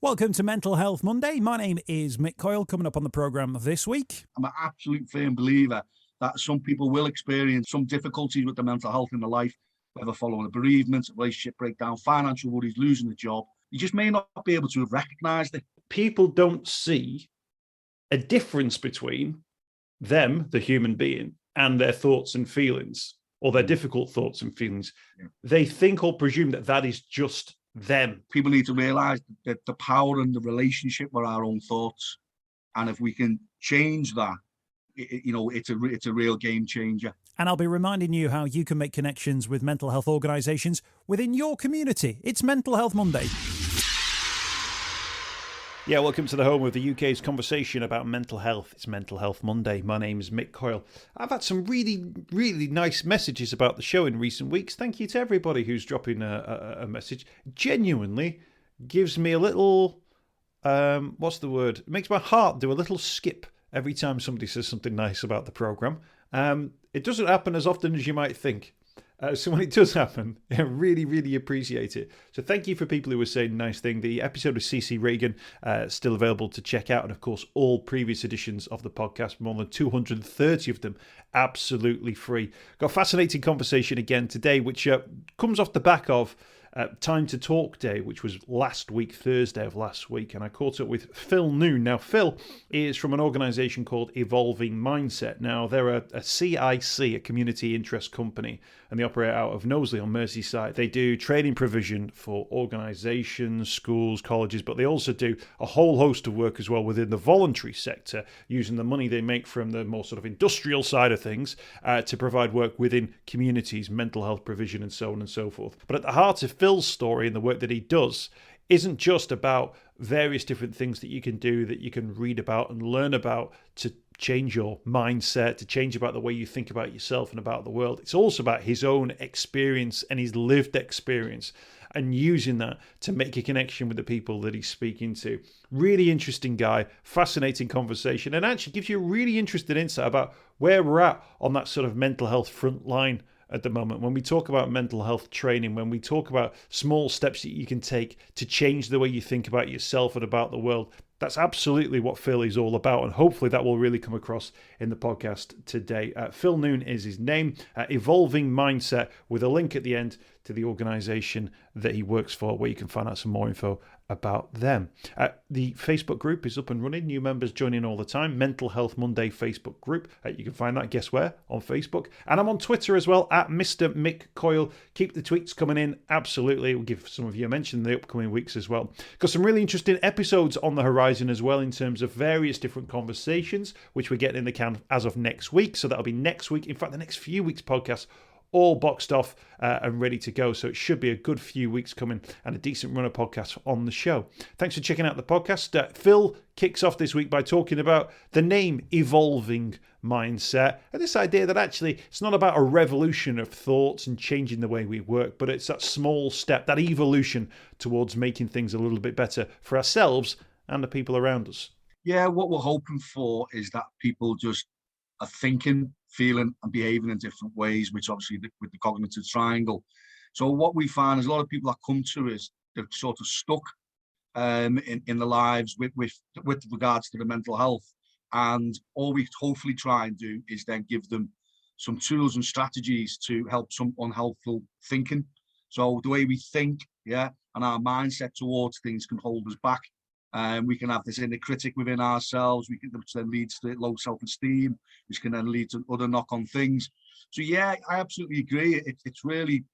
Welcome to Mental Health Monday. My name is Mick Coyle. Coming up on the programme this week, I'm an absolute firm believer that some people will experience some difficulties with their mental health in their life, whether following a bereavement, a relationship breakdown, financial worries, losing a job. You just may not be able to have recognised it. People don't see a difference between them, the human being, and their thoughts and feelings, or their difficult thoughts and feelings. Yeah. They think or presume that that is just them. People need to realise that the power and the relationship with our own thoughts, and if we can change that, it's a real game changer. And I'll be reminding you how you can make connections with mental health organisations within your community. It's Mental Health Monday. Yeah, welcome to the home of the UK's conversation about mental health. It's Mental Health Monday. My name is Mick Coyle. I've had some really, really nice messages about the show in recent weeks. Thank you to everybody who's dropping a message. Genuinely gives me a little, it makes my heart do a little skip every time somebody says something nice about the programme. It doesn't happen as often as you might think. So when it does happen, I really, really appreciate it. So thank you for people who were saying nice things. The episode of CC Reagan still available to check out. And of course, all previous editions of the podcast, more than 230 of them, absolutely free. Got a fascinating conversation again today, which comes off the back of Time to Talk Day, which was last week, Thursday of last week, and I caught up with Phil Noon. Now, Phil is from an organisation called Evolving Mindsey. Now, they're a CIC, a community interest company, and they operate out of Knowsley on Merseyside. They do training provision for organisations, schools, colleges, but they also do a whole host of work as well within the voluntary sector, using the money they make from the more sort of industrial side of things to provide work within communities, mental health provision, and so on and so forth. But at the heart of Phil's story and the work that he does isn't just about various different things that you can do, that you can read about and learn about to change your mindset, to change about the way you think about yourself and about the world. It's also about his own experience and his lived experience, and using that to make a connection with the people that he's speaking to. Really interesting guy, fascinating conversation, and actually gives you a really interesting insight about where we're at on that sort of mental health front line at the moment. When we talk about mental health training, when we talk about small steps that you can take to change the way you think about yourself and about the world, that's absolutely what Phil is all about, and hopefully that will really come across in the podcast today. Phil Noon is his name, Evolving Mindset, with a link at the end to the organisation that he works for, where you can find out some more info about them. The Facebook group is up and running. New members joining all the time. Mental Health Monday Facebook group. You can find that, guess where? On Facebook. And I'm on Twitter as well, at Mr. Mick Coyle. Keep the tweets coming in. Absolutely. We'll give some of you a mention in the upcoming weeks as well. Got some really interesting episodes on the horizon as well, in terms of various different conversations, which we're getting in the can as of next week. So that'll be next week. In fact, the next few weeks' podcast all boxed off and ready to go. So it should be a good few weeks coming and a decent run of podcasts on the show. Thanks for checking out the podcast. Phil kicks off this week by talking about the name Evolving Mindset, and this idea that actually it's not about a revolution of thoughts and changing the way we work, but it's that small step, that evolution towards making things a little bit better for ourselves and the people around us. Yeah, what we're hoping for is that people just are thinking, feeling and behaving in different ways, which obviously with the cognitive triangle. So what we find is a lot of people that come to us, they're sort of stuck in their lives with regards to the mental health. And all we hopefully try and do is then give them some tools and strategies to help some unhelpful thinking. So the way we think, and our mindset towards things can hold us back. We can have this inner critic within ourselves, which then leads to low self-esteem, which can then lead to other knock-on things. So I absolutely agree. It's really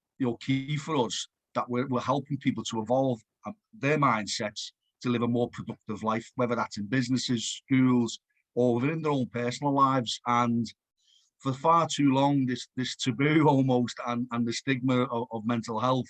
key for us that we're helping people to evolve their mindsets to live a more productive life, whether that's in businesses, schools, or within their own personal lives. And for far too long, this taboo almost and the stigma of mental health,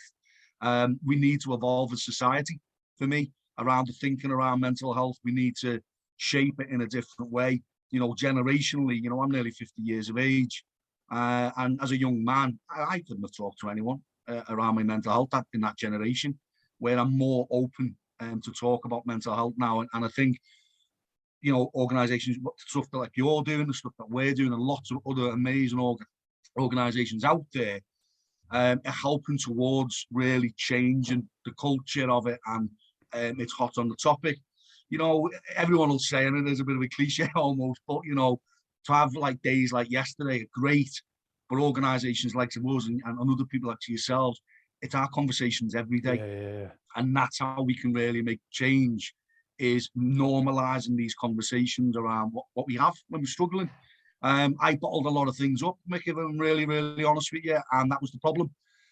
we need to evolve as society. For me, around the thinking around mental health, we need to shape it in a different way. Generationally, I'm nearly 50 years of age, and as a young man, I couldn't have talked to anyone around my mental health in that generation, where I'm more open to talk about mental health now. And I think, organisations, stuff that like you're doing, the stuff that we're doing, and lots of other amazing organisations out there are helping towards really changing the culture of it and it's hot on the topic. You know, everyone will say, and it is a bit of a cliche almost, but, you know, to have like days like yesterday, great. But organisations like us and other people like yourselves, it's our conversations every day. Yeah. And that's how we can really make change, is normalising these conversations around what we have when we're struggling. I bottled a lot of things up, Mick, if I'm really, really honest with you, and that was the problem.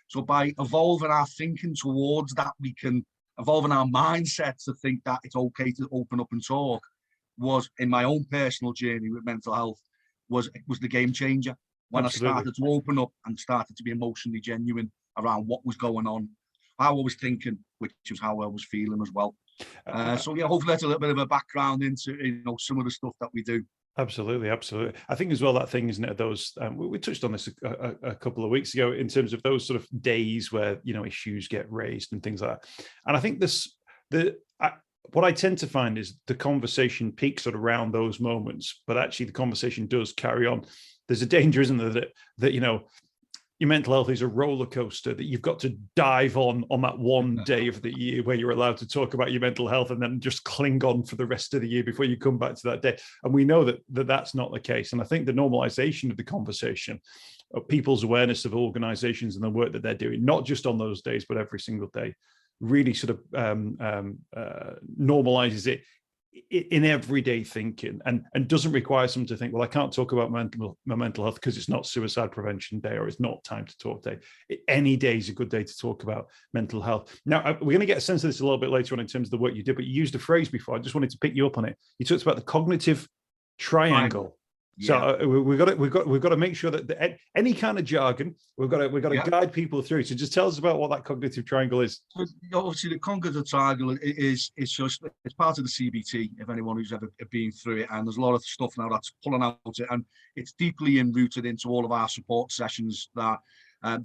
So by evolving our thinking towards that, we can evolving our mindset to think that it's okay to open up and talk, was in my own personal journey with mental health, was the game changer. When Absolutely. I started to open up and started to be emotionally genuine around what was going on, how I was thinking, which was how I was feeling as well. So yeah, hopefully that's a little bit of a background into, you know, some of the stuff that we do. Absolutely. I think as well, that thing, isn't it, those, we touched on this a couple of weeks ago in terms of those sort of days where, you know, issues get raised and things like that. And I think what I tend to find is the conversation peaks at around those moments, but actually the conversation does carry on. There's a danger, isn't there, that you know, your mental health is a roller coaster that you've got to dive on that one day of the year where you're allowed to talk about your mental health, and then just cling on for the rest of the year before you come back to that day. And we know that that's not the case. And I think the normalization of the conversation, of people's awareness of organizations and the work that they're doing, not just on those days, but every single day, really sort of normalizes it in everyday thinking, and doesn't require someone to think, well, I can't talk about my mental health because it's not suicide prevention day, or it's not time to talk day. Any day is a good day to talk about mental health. Now, we're going to get a sense of this a little bit later on in terms of the work you did, but you used a phrase before. I just wanted to pick you up on it. You talked about the cognitive triangle. Yeah. So we've got to make sure that any kind of jargon, we've got to guide people through. So just tell us about what that cognitive triangle is. So obviously, the cognitive triangle it's part of the CBT. If anyone who's ever been through it, and there's a lot of stuff now that's pulling out it, and it's deeply enrooted into all of our support sessions. That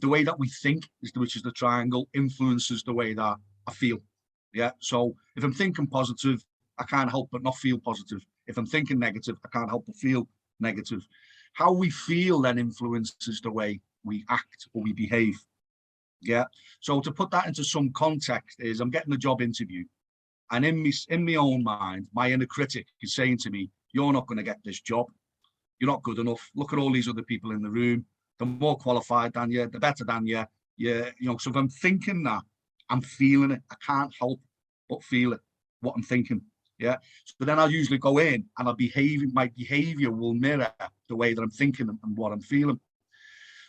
the way that we think, which is the triangle, influences the way that I feel. Yeah. So if I'm thinking positive, I can't help but not feel positive. If I'm thinking negative, I can't help but feel negative. How we feel then influences the way we act or we behave. Yeah. So to put that into some context, is I'm getting a job interview, and in my own mind, my inner critic is saying to me, "You're not going to get this job. You're not good enough. Look at all these other people in the room. They're more qualified than you. They're better than you. Yeah, you know." So if I'm thinking that, I'm feeling it. I can't help but feel it. What I'm thinking. Yeah. So then I'll usually go in, and my behavior will mirror the way that I'm thinking and what I'm feeling.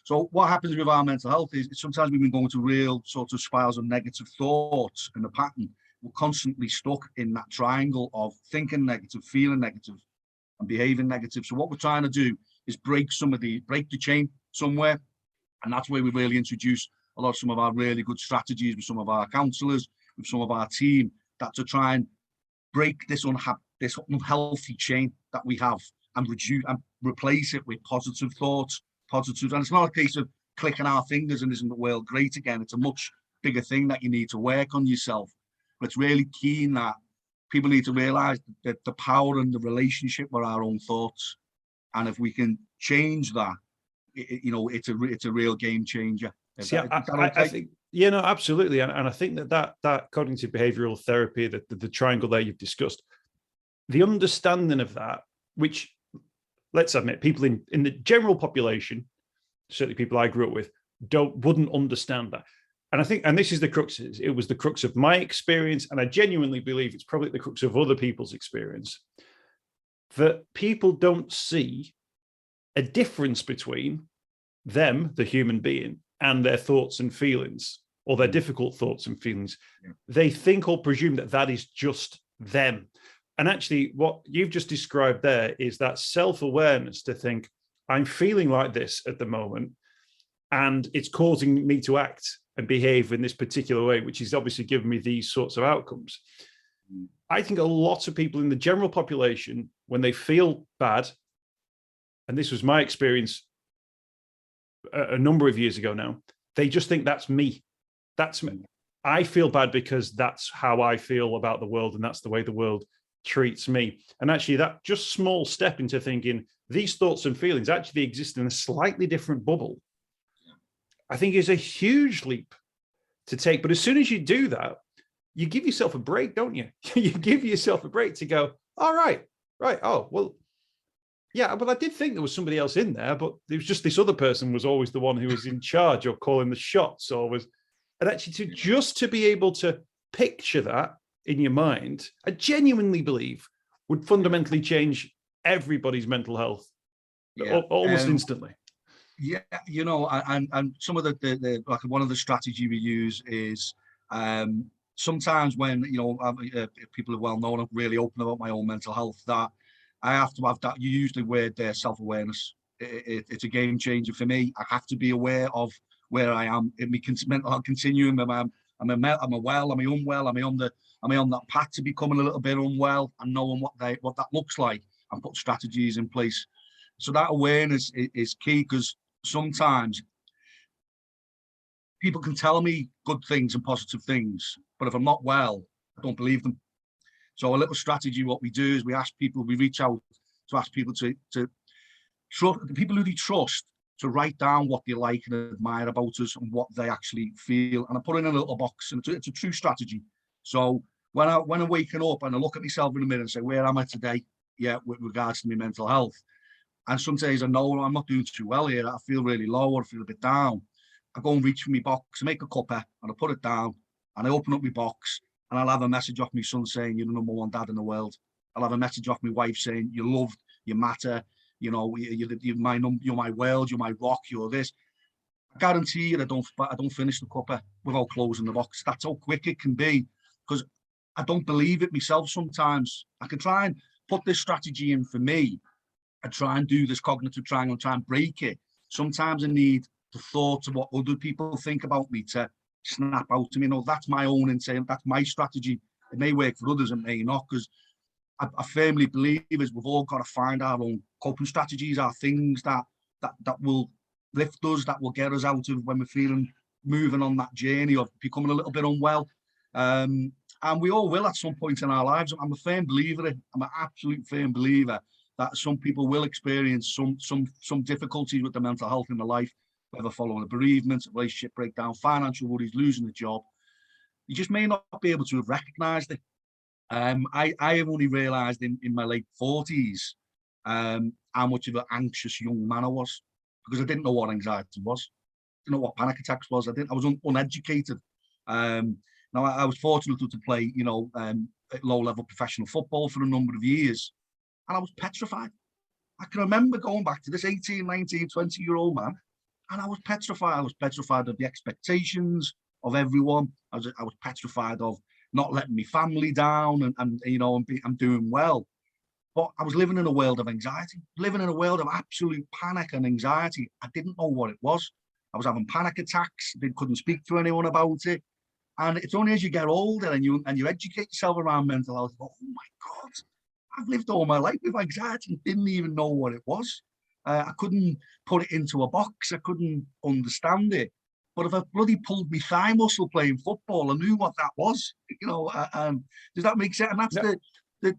So what happens with our mental health is sometimes we've been going to real sort of spirals of negative thoughts in the pattern. We're constantly stuck in that triangle of thinking negative, feeling negative, and behaving negative. So what we're trying to do is break the chain somewhere. And that's where we really introduce some of our really good strategies with some of our counsellors, with some of our team, that to try and break this unhealthy chain that we have, and replace it with positive thoughts, and it's not a case of clicking our fingers and isn't the world great again. It's a much bigger thing that you need to work on yourself. But it's really keen that people need to realize that the power and the relationship with our own thoughts, and if we can change that, it's a real game changer. See, I think, yeah, no, absolutely. And I think that cognitive behavioural therapy, the triangle there you've discussed, the understanding of that, which, let's admit, people in the general population, certainly people I grew up with, wouldn't understand that. And I think, and this is the crux, it was the crux of my experience, and I genuinely believe it's probably the crux of other people's experience, that people don't see a difference between them, the human being, and their thoughts and feelings, or their difficult thoughts and feelings. Yeah. They think or presume that is just them. And actually, what you've just described there is that self-awareness to think, I'm feeling like this at the moment, and it's causing me to act and behave in this particular way, which is obviously giving me these sorts of outcomes. I think a lot of people in the general population, when they feel bad, and this was my experience a number of years ago now, they just think that's me. That's me. I feel bad because that's how I feel about the world, and that's the way the world treats me. And actually, that just small step into thinking these thoughts and feelings actually exist in a slightly different bubble, I think is a huge leap to take. But as soon as you do that, you give yourself a break, don't you? You give yourself a break to go, all right, oh, well, yeah, but I did think there was somebody else in there, but it was just this other person was always the one who was in charge or calling the shots or was, and actually to be able to picture that in your mind, I genuinely believe would fundamentally change everybody's mental health almost instantly. Yeah, and some of the like one of the strategy we use is sometimes when people are well known, I'm really open about my own mental health, that I have to have that. You use the word self-awareness. It's a game changer for me. I have to be aware of where I am in my mental health continuum. Am I well? Am I unwell? Am I on that path to becoming a little bit unwell, and knowing what that looks like, and put strategies in place. So that awareness is key, because sometimes people can tell me good things and positive things, but if I'm not well, I don't believe them. So a little strategy, what we do is we reach out to ask people to trust the people who they trust, to write down what they like and admire about us and what they actually feel. And I put it in a little box, and it's a true strategy. So when I'm waking up and I look at myself in the mirror and say, where am I today? Yeah, with regards to my mental health. And some days I know I'm not doing too well here. I feel really low, or I feel a bit down. I go and reach for my box, I make a cuppa, and I put it down, and I open up my box, and I'll have a message off my son saying, you're the number one dad in the world. I'll have a message off my wife saying, you're loved, you matter, you're my world, you're my rock, you're this. I guarantee you I don't finish the cuppa without closing the box. That's how quick it can be, because I don't believe it myself sometimes. I can try and put this strategy in for me, and try and do this cognitive triangle, try and break it. Sometimes I need the thoughts of what other people think about me to snap out to me. That's my own intent, that's my strategy. It may work for others, it may not, because I firmly believe is we've all got to find our own coping strategies, our things that will lift us, that will get us out of when we're feeling moving on that journey of becoming a little bit unwell. And we all will at some point in our lives. I'm a firm believer, I'm an absolute firm believer that some people will experience some difficulties with their mental health in their life, whether following a bereavement, a relationship breakdown, financial worries, losing a job. You just may not be able to have recognised it. I have only realised in my late 40s how much of an anxious young man I was, because I didn't know what anxiety was. I didn't know what panic attacks was. I was uneducated. Now I was fortunate to play, low-level professional football for a number of years, and I was petrified. I can remember going back to this 18, 19, 20-year-old man, and I was petrified. I was petrified of the expectations of everyone. I was petrified of not letting my family down, and I'm doing well. But I was living in a world of anxiety, living in a world of absolute panic and anxiety. I didn't know what it was. I was having panic attacks, couldn't speak to anyone about it. And it's only as you get older and you educate yourself around mental health, oh my God, I've lived all my life with anxiety and didn't even know what it was. I couldn't put it into a box. I couldn't understand it. But if I bloody pulled my thigh muscle playing football, I knew what that was. Does that make sense? And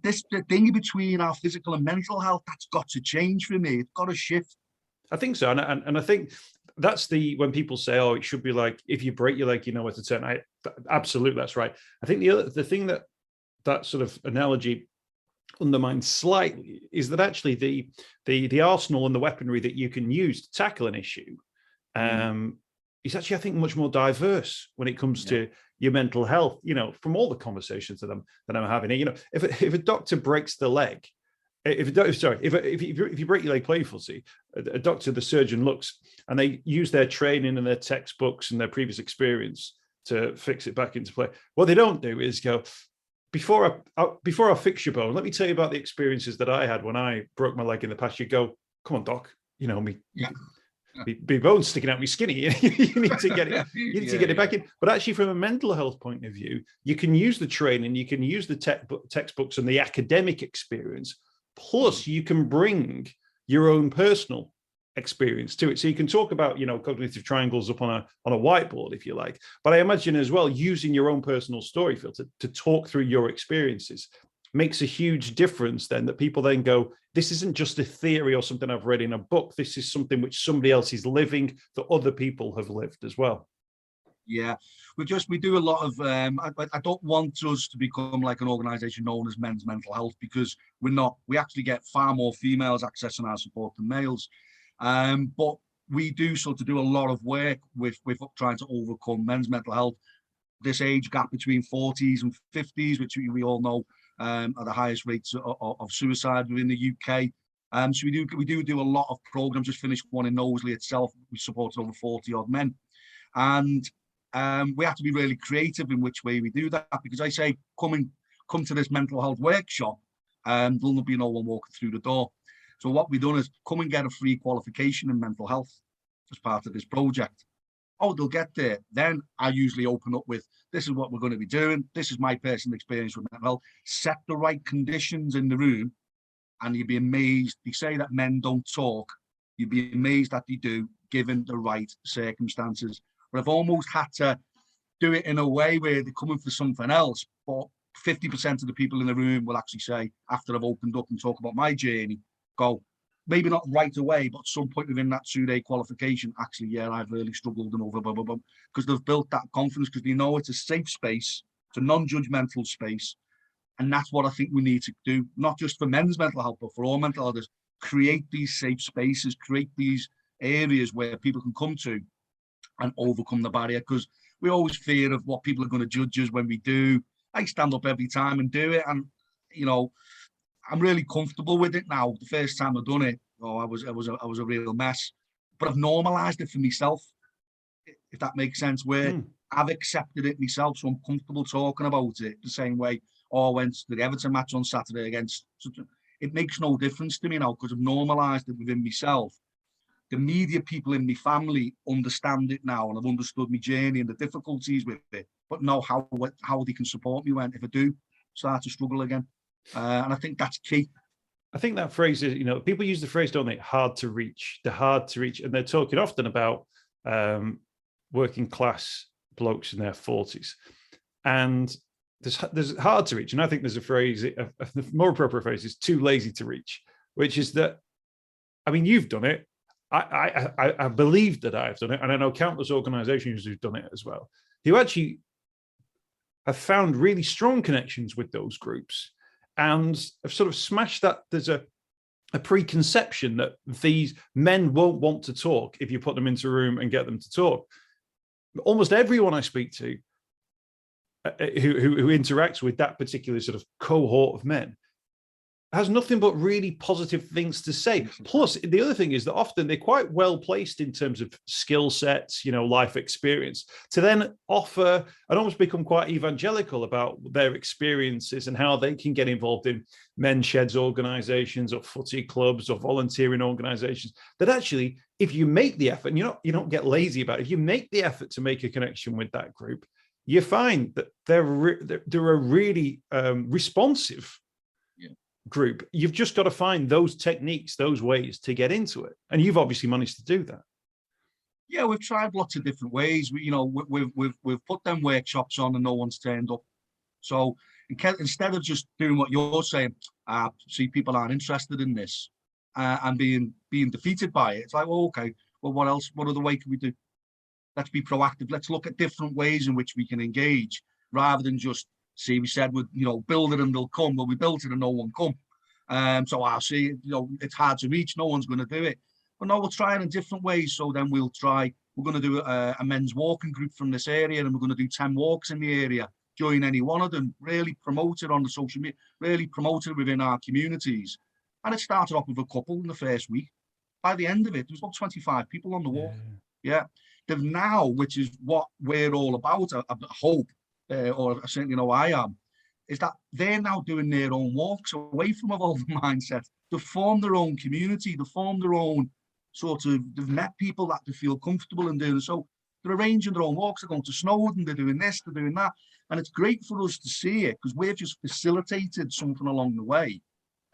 that's the thing between our physical and mental health. That's got to change for me. It's got to shift. I think so, and I think that's when people say, "Oh, it should be like if you break your leg, you know where to turn." Absolutely, that's right. I think the thing that sort of analogy undermined slightly is that actually the arsenal and the weaponry that you can use to tackle an issue is actually, I think, much more diverse when it comes to your mental health. From all the conversations that I'm having, if a doctor breaks the leg, if you break your leg playing footsie, a doctor, the surgeon looks and they use their training and their textbooks and their previous experience to fix it back into play. What they don't do is go, before I fix your bone, let me tell you about the experiences that I had when I broke my leg in the past. You go, come on, doc, my bone's sticking out, me skinny. You need to get it. You need to get it back in. But actually, from a mental health point of view, you can use the training, you can use the textbooks and the academic experience. Plus, you can bring your own personal experience to it. So you can talk about, cognitive triangles up on a whiteboard, if you like. But I imagine as well, using your own personal story, Phil, to talk through your experiences makes a huge difference then, that people then go, this isn't just a theory or something I've read in a book. This is something which somebody else is living, that other people have lived as well. Yeah, we do a lot of. I don't want us to become like an organisation known as Men's Mental Health, because we're not. We actually get far more females accessing our support than males. But we do sort of do a lot of work with trying to overcome men's mental health. This age gap between 40s and 50s, which we all know are the highest rates of suicide within the UK. So we do a lot of programs. Just finished one in Knowsley itself. We supported over 40 odd men, and we have to be really creative in which way we do that, because I say come to this mental health workshop, and there'll be no one walking through the door. So what we've done is come and get a free qualification in mental health as part of this project. Oh, they'll get there. Then I usually open up with, this is what we're going to be doing. This is my personal experience with mental health. Set the right conditions in the room, and you'd be amazed. They say that men don't talk. You'd be amazed that they do, given the right circumstances. But I've almost had to do it in a way where they're coming for something else. But 50% of the people in the room will actually say, after I've opened up and talk about my journey, go, maybe not right away, but at some point within that 2-day qualification, actually, yeah, I've really struggled and over, because they've built that confidence, because they know it's a safe space, it's a non-judgmental space. And that's what I think we need to do, not just for men's mental health, but for all mental health, is create these safe spaces, create these areas where people can come to and overcome the barrier, because we always fear of what people are going to judge us when we do. I stand up every time and do it, and I'm really comfortable with it now. The first time I've done it, I was a real mess, but I've normalised it for myself, if that makes sense. Where I've accepted it myself, so I'm comfortable talking about it the same way. I went to the Everton match on Saturday against. It makes no difference to me now, because I've normalised it within myself. The media people in my family understand it now, and I've understood my journey and the difficulties with it, but know how they can support me if I do start to struggle again. And I think that's key. I think that phrase is, people use the phrase, don't they? Hard to reach. They're hard to reach. And they're talking often about working class blokes in their 40s. And there's hard to reach. And I think there's a phrase, a more appropriate phrase is too lazy to reach, which is that, I mean, you've done it. I believe that I've done it. And I know countless organizations who've done it as well, who actually have found really strong connections with those groups, and have sort of smashed that. There's a preconception that these men won't want to talk if you put them into a room and get them to talk. Almost everyone I speak to who interacts with that particular sort of cohort of men has nothing but really positive things to say. Plus, the other thing is that often they're quite well placed in terms of skill sets, life experience, to then offer and almost become quite evangelical about their experiences and how they can get involved in men's sheds organizations or footy clubs or volunteering organizations. That actually, if you make the effort, and you don't get lazy about it, if you make the effort to make a connection with that group, you find that they're a really responsive group. You've just got to find those techniques, those ways to get into it, and you've obviously managed to do that. Yeah, we've tried lots of different ways. We've put them workshops on and no one's turned up. So instead of just doing what you're saying, see, people aren't interested in this, and being defeated by it, it's like, well, okay, well, what else? What other way can we do? Let's be proactive. Let's look at different ways in which we can engage, rather than just, see, we said, build it and they'll come. Well, we built it and no one come. So I'll see, it's hard to reach. No one's going to do it. But no, we'll try it in different ways. So then we're going to do a men's walking group from this area, and we're going to do 10 walks in the area. Join any one of them, really promote it on the social media, really promote it within our communities. And it started off with a couple in the first week. By the end of it, there was about 25 people on the walk. Yeah. They've now, which is what we're all about, I hope, or certainly I am, is that they're now doing their own walks away from Evolving Mindset. They've formed their own community, they've formed their own they've met people that they feel comfortable in doing. So they're arranging their own walks, they're going to Snowdon, they're doing this, they're doing that. And it's great for us to see it, because we've just facilitated something along the way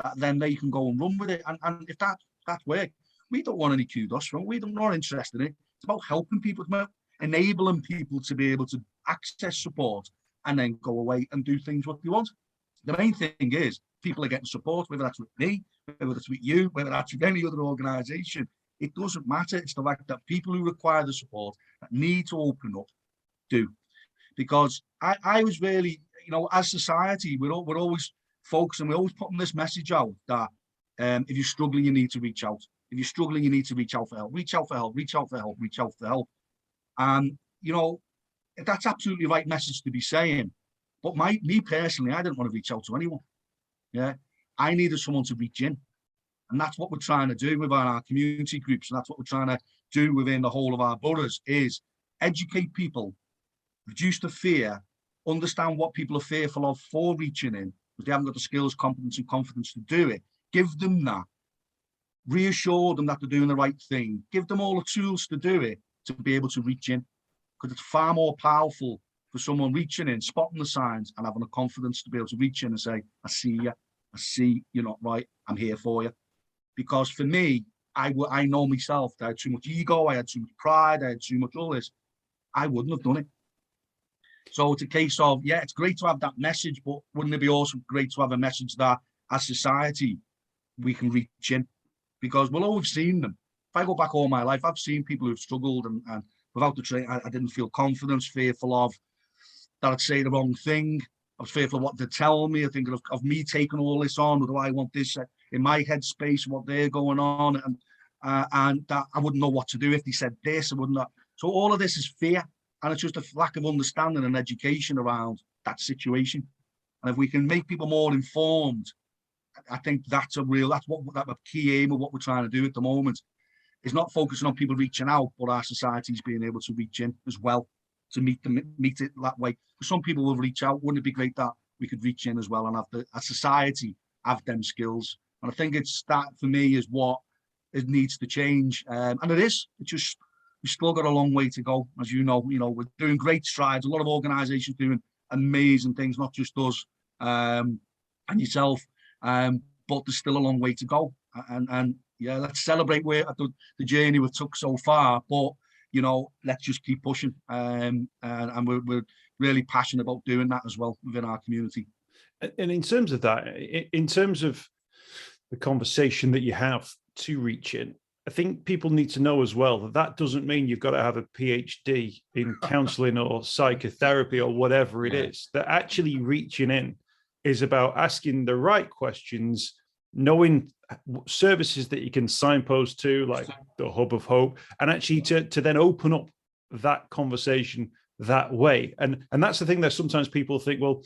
that then they can go and run with it. And if that works, we don't want any kudos from it. We're not interested in it. It's about helping people, it's about enabling people to be able to access support and then go away and do things what they want. The main thing is people are getting support, whether that's with me, whether that's with you, whether that's with any other organisation. It doesn't matter. It's the fact that people who require the support, that need to open up, do. Because I was really, as society, we're always focusing, we're always putting this message out that if you're struggling, you need to reach out. If you're struggling, you need to reach out for help. Reach out for help, reach out for help, reach out for help. And, that's absolutely the right message to be saying. But me personally, I didn't want to reach out to anyone. Yeah. I needed someone to reach in. And that's what we're trying to do with our community groups. And that's what we're trying to do within the whole of our boroughs is educate people, reduce the fear, understand what people are fearful of for reaching in, because they haven't got the skills, competence and confidence to do it. Give them that. Reassure them that they're doing the right thing. Give them all the tools to do it, to be able to reach in. Because it's far more powerful for someone reaching in, spotting the signs and having the confidence to be able to reach in and say, I see you. I see you're not right. I'm here for you. Because for me, I know myself, I had too much ego, I had too much pride, I had too much all this. I wouldn't have done it. So it's a case of, yeah, it's great to have that message, but wouldn't it be also great to have a message that as society, we can reach in? Because we'll always seen them. If I go back all my life, I've seen people who've struggled and without the training, I didn't feel confidence, fearful of that I'd say the wrong thing. I was fearful of what they'd tell me. I think of me taking all this on, or do I want this in my headspace, what they're going on, and that I wouldn't know what to do if they said this. I wouldn't know. So all of this is fear, and it's just a lack of understanding and education around that situation. And if we can make people more informed, I think that's a key aim of what we're trying to do at the moment. Is not focusing on people reaching out, but our society's being able to reach in as well to meet it that way. Because some people will reach out. Wouldn't it be great that we could reach in as well and have a society have them skills? And I think it's that for me is what it needs to change. And it is. It's just we've still got a long way to go, as you know. We're doing great strides. A lot of organisations doing amazing things, not just us and yourself. But there's still a long way to go. And yeah, let's celebrate the journey we took so far. But let's just keep pushing. And we're really passionate about doing that as well within our community. And in terms of that, in terms of the conversation that you have to reach in, I think people need to know as well that doesn't mean you've got to have a PhD in counselling or psychotherapy or whatever it is. That actually reaching in is about asking the right questions, knowing services that you can signpost to, like the Hub of Hope, and actually to then open up that conversation that way. And that's the thing that sometimes people think, well,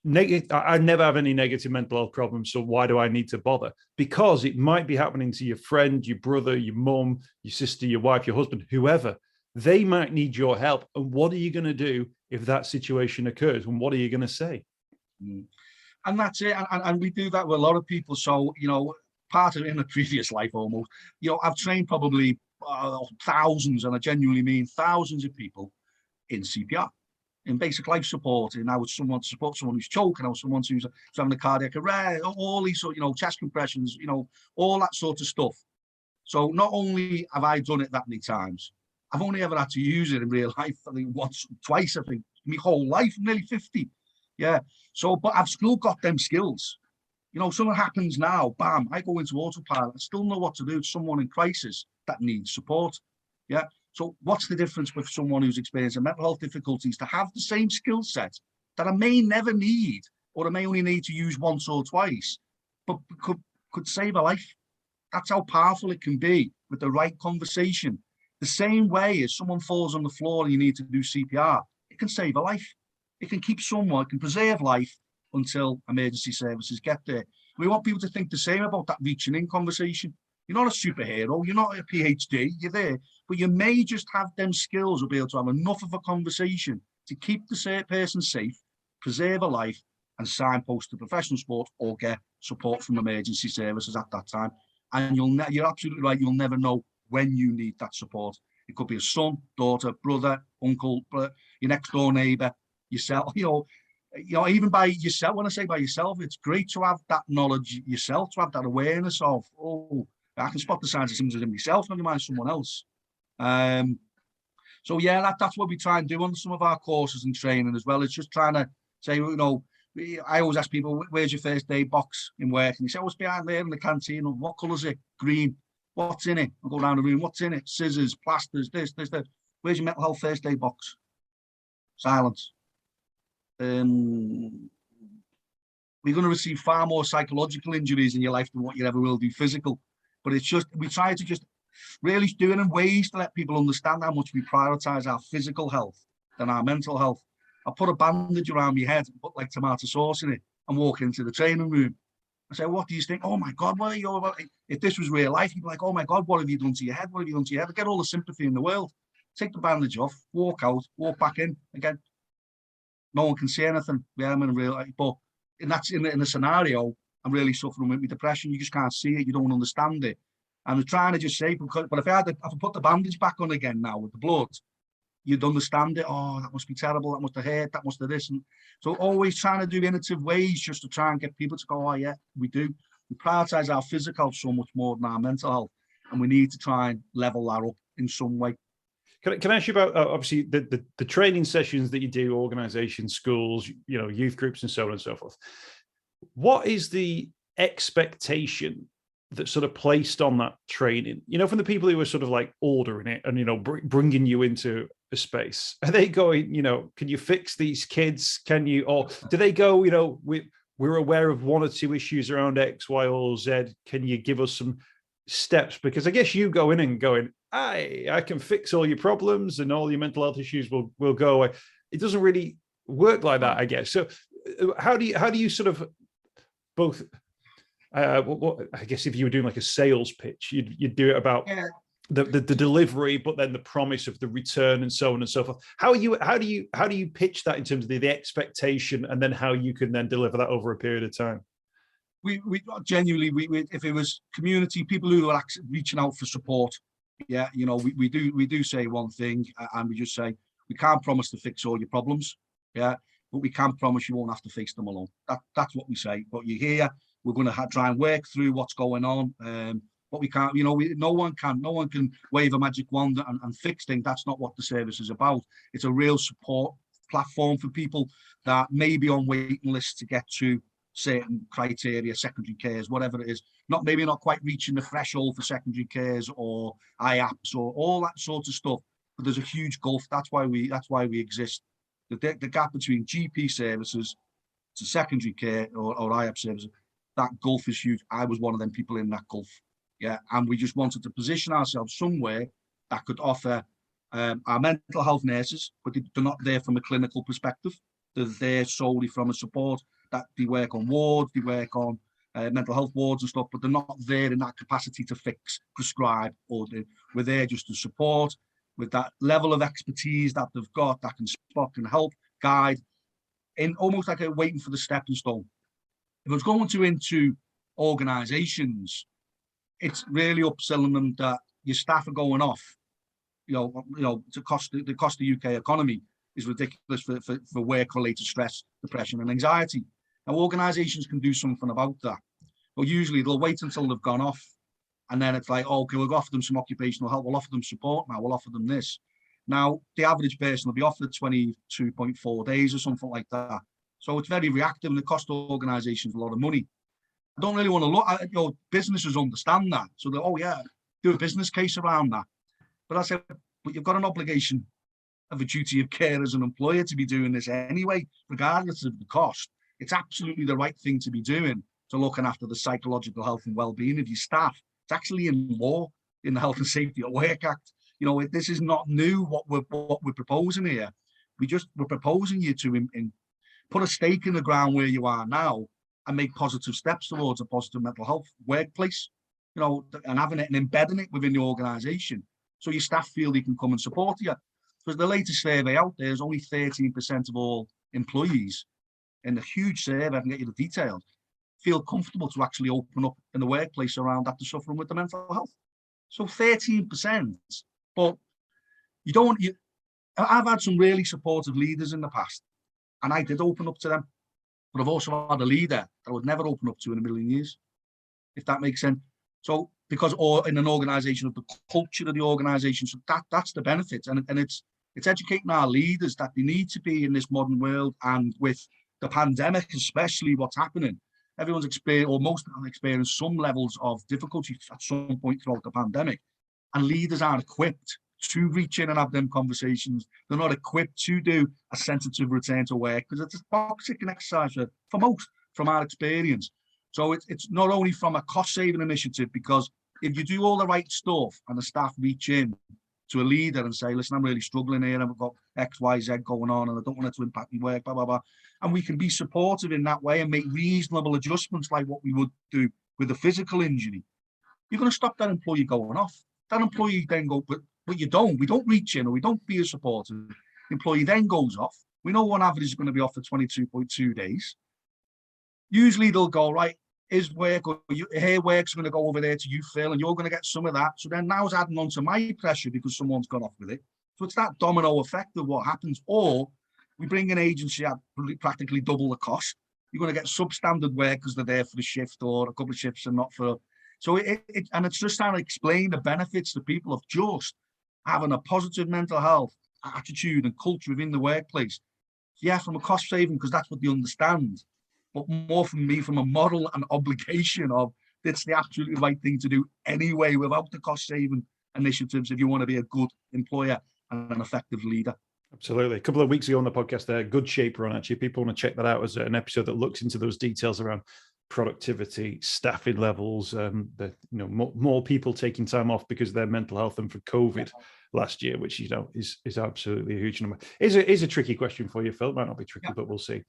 I never have any negative mental health problems, so why do I need to bother? Because it might be happening to your friend, your brother, your mum, your sister, your wife, your husband, whoever. They might need your help. And what are you going to do if that situation occurs? And what are you going to say? And that's it. And we do that with a lot of people. So, part of it in a previous life almost, I've trained probably thousands, and I genuinely mean thousands of people in CPR. In basic life support, and I would support someone who's choking, or someone who's having a cardiac arrest, all these sort, chest compressions, all that sort of stuff. So not only have I done it that many times, I've only ever had to use it in real life, I think once, twice, I think, my whole life, I'm nearly 50. Yeah. So, but I've still got them skills. Something happens now, bam, I go into autopilot. I still know what to do to someone in crisis that needs support. Yeah. So what's the difference with someone who's experiencing mental health difficulties to have the same skill set that I may never need, or I may only need to use once or twice, but could save a life? That's how powerful it can be with the right conversation. The same way as someone falls on the floor and you need to do CPR, it can save a life. It can keep someone, it can preserve life until emergency services get there. We want people to think the same about that reaching in conversation. You're not a superhero, you're not a PhD, you're there, but you may just have them skills or be able to have enough of a conversation to keep the person safe, preserve a life, and signpost to professional support or get support from emergency services at that time. And you're absolutely right, you'll never know when you need that support. It could be a son, daughter, brother, uncle, your next door neighbour, yourself, even by yourself. When I say by yourself, it's great to have that knowledge yourself, to have that awareness of, I can spot the signs of symptoms in myself, never mind someone else. So yeah, that's what we try and do on some of our courses and training as well. It's just trying to say, I always ask people, where's your first aid box in work? And they say, it's behind there in the canteen. What colour is it? Green. What's in it? I'll go around the room. What's in it? Scissors, plasters, this. Where's your mental health first aid box? Silence. We're going to receive far more psychological injuries in your life than what you ever will do physical. But it's just, we try to just really do it in ways to let people understand how much we prioritize our physical health than our mental health. I put a bandage around my head and put like tomato sauce in it and walk into the training room. I say, what do you think? Oh my God, what are you about? If this was real life, you'd be like, oh my God, what have you done to your head? What have you done to your head? I get all the sympathy in the world. Take the bandage off, walk out, walk back in again. No one can see anything. Yeah, I'm in real life. But in a scenario, I'm really suffering with my depression. You just can't see it. You don't understand it. And I'm trying to just say, but if I put the bandage back on again now with the blood, you'd understand it. Oh, that must be terrible. That must have hurt. That must have this. And so always trying to do innovative ways just to try and get people to go, oh yeah, we do. We prioritize our physical health so much more than our mental health. And we need to try and level that up in some way. Can I ask you about obviously the training sessions that you do, organizations, schools, youth groups, and so on and so forth? What is the expectation that's sort of placed on that training? From the people who are sort of like ordering it and bringing you into a space. Are they going, can you fix these kids? Can you, or do they go, we're aware of one or two issues around X, Y, or Z. Can you give us some steps? Because I guess you go in and going, I can fix all your problems and all your mental health issues will go away. It doesn't really work like that, I guess. So how do you sort of both, I guess if you were doing like a sales pitch, you'd do it about the delivery, but then the promise of the return and so on and so forth. How do you pitch that in terms of the expectation, and then how you can then deliver that over a period of time? We genuinely, if it was community, people who are reaching out for support, we do say one thing, and we just say, we can't promise to fix all your problems, but we can promise you won't have to face them alone. That's what we say. But you're here, we're going to try and work through what's going on, but we can't, no one can wave a magic wand and fix things. That's not what the service is about. It's a real support platform for people that may be on waiting lists to get to certain criteria, secondary cares, whatever it is, maybe not quite reaching the threshold for secondary cares or IAPS or all that sort of stuff. But there's a huge gulf. That's why we exist. The gap between GP services to secondary care or IAPS services, that gulf is huge. I was one of them people in that gulf. And we just wanted to position ourselves somewhere that could offer our mental health nurses, but they're not there from a clinical perspective. They're there solely from a support. That they work on wards, they work on mental health wards and stuff, but they're not there in that capacity to fix, prescribe, or we're there just to support with that level of expertise that they've got that can spot and help, guide, in almost like a waiting for the stepping stone. If I was going into organisations, it's really upselling them that your staff are going off. The cost of the UK economy is ridiculous for work-related stress, depression, and anxiety. Now, organisations can do something about that, but usually they'll wait until they've gone off, and then it's like, okay, we'll offer them some occupational help, we'll offer them support now, we'll offer them this. Now, the average person will be offered 22.4 days or something like that. So it's very reactive, and it costs organisations a lot of money. I don't really want to look at, businesses understand that. So they're, oh yeah, do a business case around that. But I said, but you've got an obligation of a duty of care as an employer to be doing this anyway, regardless of the cost. It's absolutely the right thing to be doing, to looking after the psychological health and well-being of your staff. It's actually in law, in the Health and Safety at Work Act. This is not new, what we're proposing here. We're proposing you to put a stake in the ground where you are now and make positive steps towards a positive mental health workplace, and having it and embedding it within the organisation so your staff feel they can come and support you. Because the latest survey out there is only 13% of all employees in a huge survey, I can get you the details, feel comfortable to actually open up in the workplace around after suffering with the mental health. So 13%. But I've had some really supportive leaders in the past, and I did open up to them. But I've also had a leader that I would never open up to in a million years, if that makes sense. So or in an organisation, of the culture of the organisation, so that's the benefit. And it's educating our leaders that they need to be in this modern world, and with the pandemic, especially what's happening, everyone's experienced, or most of them experienced some levels of difficulty at some point throughout the pandemic, and leaders are equipped to reach in and have them conversations. They're not equipped to do a sensitive return to work because it's a toxic exercise for most, from our experience. So it's not only from a cost-saving initiative, because if you do all the right stuff and the staff reach in to a leader and say, listen, I'm really struggling here and I've got X, Y, Z going on and I don't want it to impact my work, blah, blah, blah. And we can be supportive in that way and make reasonable adjustments like what we would do with a physical injury. You're going to stop that employee going off. That employee then go, but we don't reach in or we don't be as supportive. The employee then goes off. We know on average is going to be off for 22.2 days. Usually they'll go, right, his work or her work's going to go over there to you, Phil, and you're going to get some of that. So then now it's adding on to my pressure because someone's gone off with it. So it's that domino effect of what happens. Or we bring an agency at practically double the cost. You're going to get substandard work because they're there for the shift or a couple of shifts and not for. So and it's just trying to explain the benefits to people of just having a positive mental health attitude and culture within the workplace. Yeah, from a cost saving, because that's what they understand. But more from me, from a moral and obligation of it's the absolutely right thing to do anyway, without the cost-saving initiatives, if you want to be a good employer and an effective leader. Absolutely. A couple of weeks ago on the podcast there, Good Shaper on, actually, people want to check that out as an episode that looks into those details around productivity, staffing levels, more people taking time off because of their mental health than for COVID last year, which is absolutely a huge number. Is a tricky question for you, Phil. It might not be tricky, but we'll see.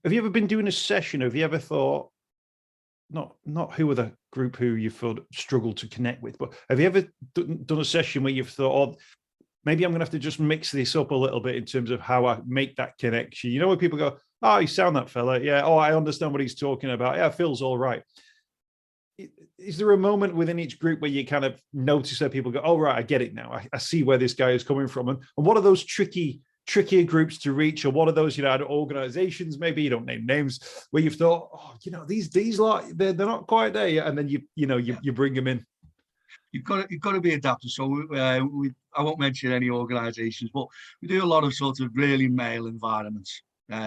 Have you ever been doing a session? Have you ever thought, not who are the group who you felt struggled to connect with, but have you ever done a session where you've thought, oh, maybe I'm going to have to just mix this up a little bit in terms of how I make that connection? You know, when people go, oh, you sound that fella. Yeah. Oh, I understand what he's talking about. Yeah, Phil's all right. Is there a moment within each group where you kind of notice that people go, oh, right, I get it now. I see where this guy is coming from. And what are those trickier groups to reach, or what are those, organizations, maybe you don't name names, where you've thought, oh, these lot, they're not quite there yet, and then you bring them in. You've got to be adaptive. So I won't mention any organizations, but we do a lot of sort of really male environments.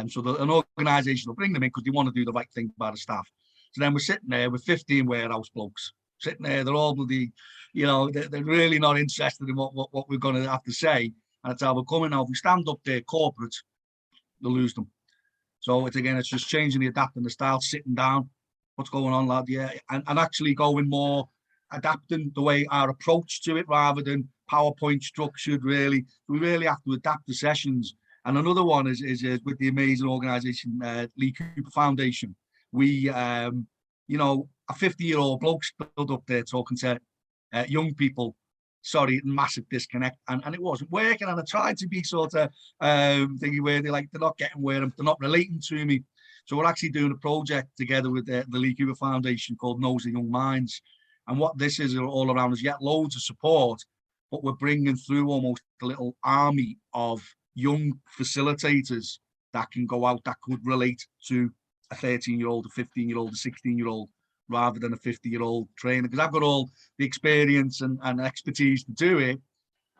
So an organization will bring them in because they want to do the right thing by the staff. So then we're sitting there with 15 warehouse blokes sitting there. They're all bloody, they're really not interested in what we're going to have to say. And it's how we're coming now. If we stand up there corporate, they'll lose them. So it's just changing adapting the style, sitting down. What's going on, lad? Yeah. And actually going more, adapting the way our approach to it rather than PowerPoint structured, really. We really have to adapt the sessions. And another one is with the amazing organization, Lee Cooper Foundation. We, a 50-year-old bloke stood up there talking to young people. Sorry, massive disconnect, and it wasn't working. And I tried to be sort of thinking where they're not getting where they're not relating to me. So we're actually doing a project together with the Lee Cooper Foundation called Knows the Young Minds. And what this is all around is yet loads of support, but we're bringing through almost a little army of young facilitators that can go out that could relate to a 13-year-old, a 15-year-old, a 16-year-old, rather than a 50-year-old trainer, because I've got all the experience and expertise to do it.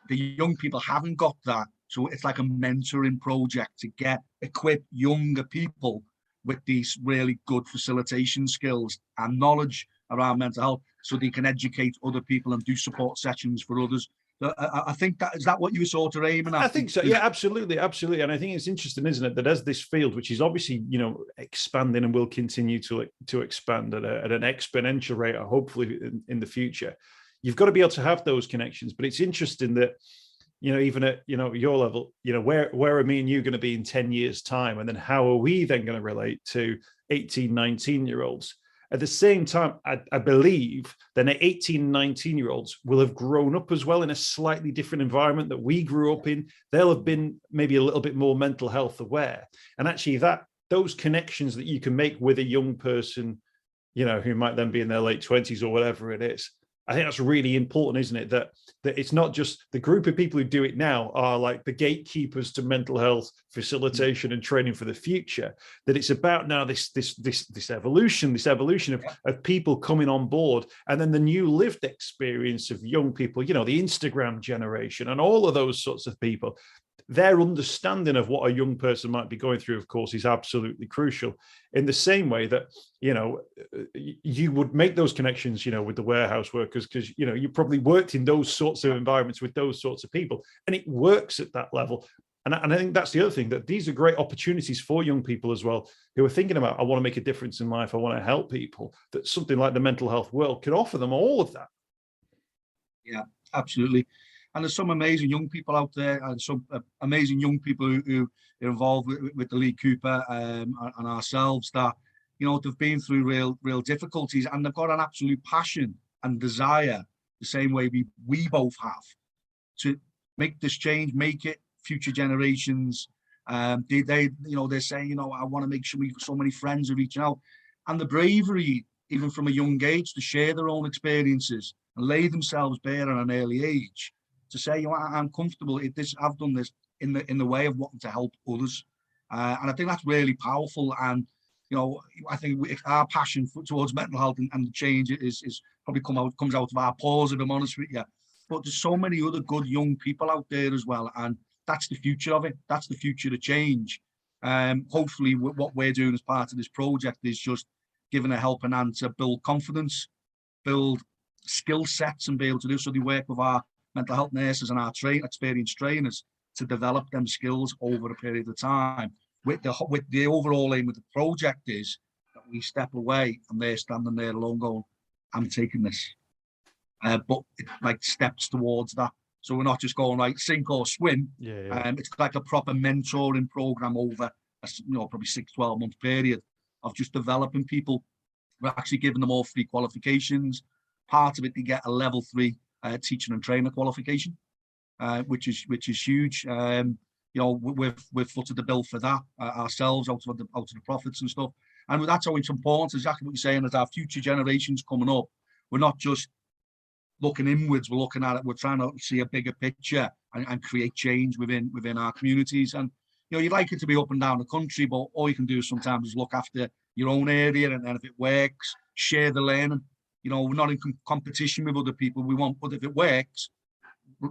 The young people haven't got that. So it's like a mentoring project to equip younger people with these really good facilitation skills and knowledge around mental health so they can educate other people and do support sessions for others. I think is that what you were sort of aiming at? I think so. Yeah, absolutely. And I think it's interesting, isn't it, that as this field, which is obviously, expanding and will continue to expand at an exponential rate, hopefully in the future, you've got to be able to have those connections. But it's interesting that, even at, your level, where are me and you going to be in 10 years' time? And then how are we then going to relate to 18, 19-year-olds? At the same time, I believe that 18, 19-year-olds will have grown up as well in a slightly different environment that we grew up in. They'll have been maybe a little bit more mental health aware. And actually those connections that you can make with a young person, who might then be in their late 20s or whatever it is, I think that's really important, isn't it? That it's not just the group of people who do it now are like the gatekeepers to mental health facilitation and training for the future. That it's about now this evolution of people coming on board, and then the new lived experience of young people, the Instagram generation and all of those sorts of people. their understanding of what a young person might be going through, of course, is absolutely crucial. In the same way that, you would make those connections, with the warehouse workers, because, you probably worked in those sorts of environments with those sorts of people, and it works at that level. And I think that's the other thing, that these are great opportunities for young people as well, who are thinking about, I want to make a difference in life, I want to help people, that something like the mental health world can offer them all of that. Yeah, absolutely. And there's some amazing young people out there, and some amazing young people who are involved with the Lee Cooper and ourselves, that, they've been through real difficulties, and they've got an absolute passion and desire, the same way we both have, to make this change, make it future generations. They're saying, I want to make sure so many friends are reaching out, and the bravery, even from a young age, to share their own experiences and lay themselves bare at an early age, to say, I'm comfortable if this, I've done this in the way of wanting to help others. And I think that's really powerful. And, I think our passion towards mental health and the change is probably comes out of our pause, if I'm honest with you. But there's so many other good young people out there as well. And that's the future of it. That's the future of change. Hopefully what we're doing as part of this project is just giving a helping hand to build confidence, build skill sets, and be able to do so. They work with our mental health nurses and our experienced trainers to develop them skills over a period of time. With the overall aim of the project is that we step away and they're standing there alone going, I'm taking this. But it's like steps towards that. So we're not just going, right, sink or swim. It's like a proper mentoring program over a, probably 6-12 month period of just developing people. We're actually giving them all free qualifications. Part of it, they get a level 3 teaching and trainer qualification, which is huge. We've footed the bill for that ourselves out of the profits and stuff. And that's how it's important, exactly what you're saying, as our future generations coming up, we're not just looking inwards, we're looking at it, we're trying to see a bigger picture and create change within our communities. And, you'd like it to be up and down the country, but all you can do sometimes is look after your own area, and if it works, share the learning. We're not in competition with other people. But if it works,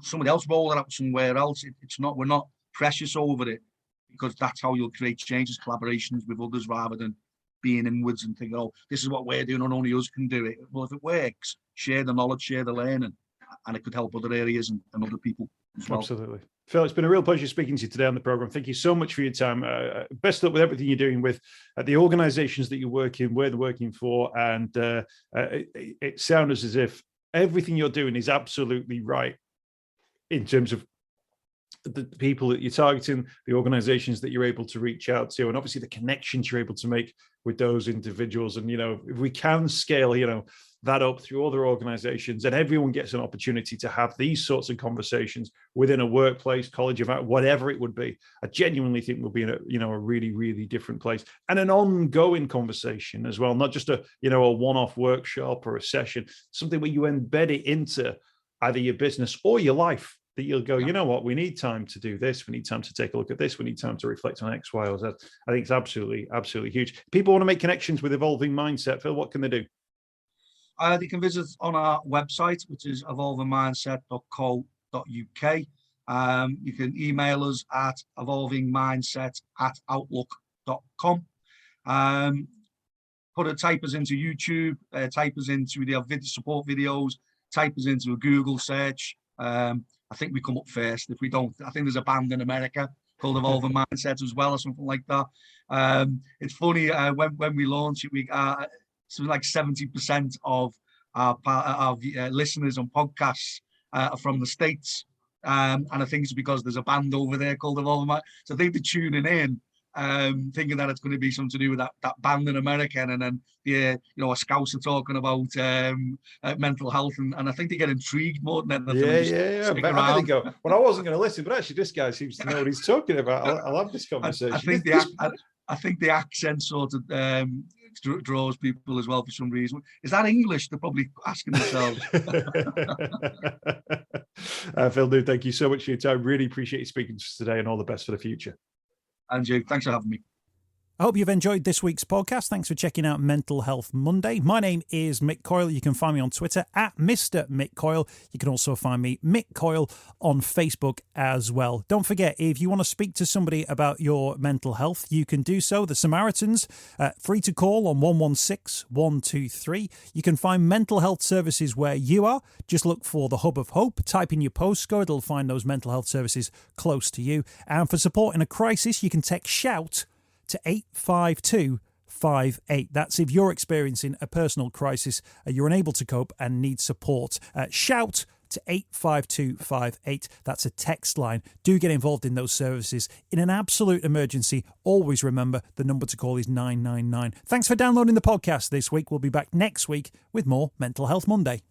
somebody else roll it out somewhere else. We're not precious over it, because that's how you'll create changes, collaborations with others, rather than being inwards and thinking, this is what we're doing and only us can do it. Well, if it works, share the knowledge, share the learning, and it could help other areas and other people as well. Absolutely. Phil, it's been a real pleasure speaking to you today on the program. Thank you so much for your time. Best luck with everything you're doing with the organizations that you work in, where they're working for. And it sounds as if everything you're doing is absolutely right in terms of the people that you're targeting, the organizations that you're able to reach out to, and obviously the connections you're able to make with those individuals. And, if we can scale, that up through other organizations, and everyone gets an opportunity to have these sorts of conversations within a workplace, college event, whatever it would be, I genuinely think we'll be in a really, really different place, and an ongoing conversation as well, not just a one-off workshop or a session, something where you embed it into either your business or your life, that you'll go, you know what, we need time to do this, we need time to take a look at this, we need time to reflect on X, Y, or Z. I think it's absolutely, absolutely huge. People want to make connections with Evolving Mindset, Phil, what can they do? They can visit on our website, which is evolvingmindset.co.uk. You can email us at evolvingmindset@outlook.com. Type us into YouTube, type us into the support videos, type us into a Google search. I think we come up first. If we don't, I think there's a band in America called Evolving Mindset as well, or something like that. It's funny, when we launched it, so like 70% of our listeners on podcasts are from the States. And I think it's because there's a band over there called Evolving Mindset. So I think they're tuning in, thinking that it's going to be something to do with that band in America. And then, a Scouts are talking about mental health. And I think they get intrigued more than anything. Yeah. I go, well, I wasn't going to listen, but actually this guy seems to know what he's talking about. I love this conversation. I think the accent sort of draws people as well for some reason. Is that English? They're probably asking themselves. Phil, dude, thank you so much for your time. Really appreciate you speaking to us today, and all the best for the future. And you, thanks for having me. I hope you've enjoyed this week's podcast. Thanks for checking out Mental Health Monday. My name is Mick Coyle. You can find me on Twitter at Mr. Mick Coyle. You can also find me, Mick Coyle, on Facebook as well. Don't forget, if you want to speak to somebody about your mental health, you can do so. The Samaritans, free to call on 116 123. You can find mental health services where you are. Just look for the Hub of Hope. Type in your postcode. It'll find those mental health services close to you. And for support in a crisis, you can text SHOUT to 85258. That's if you're experiencing a personal crisis, you're unable to cope and need support. Shout to 85258. That's a text line. Do get involved in those services. In an absolute emergency, always remember the number to call is 999. Thanks for downloading the podcast this week. We'll be back next week with more Mental Health Monday.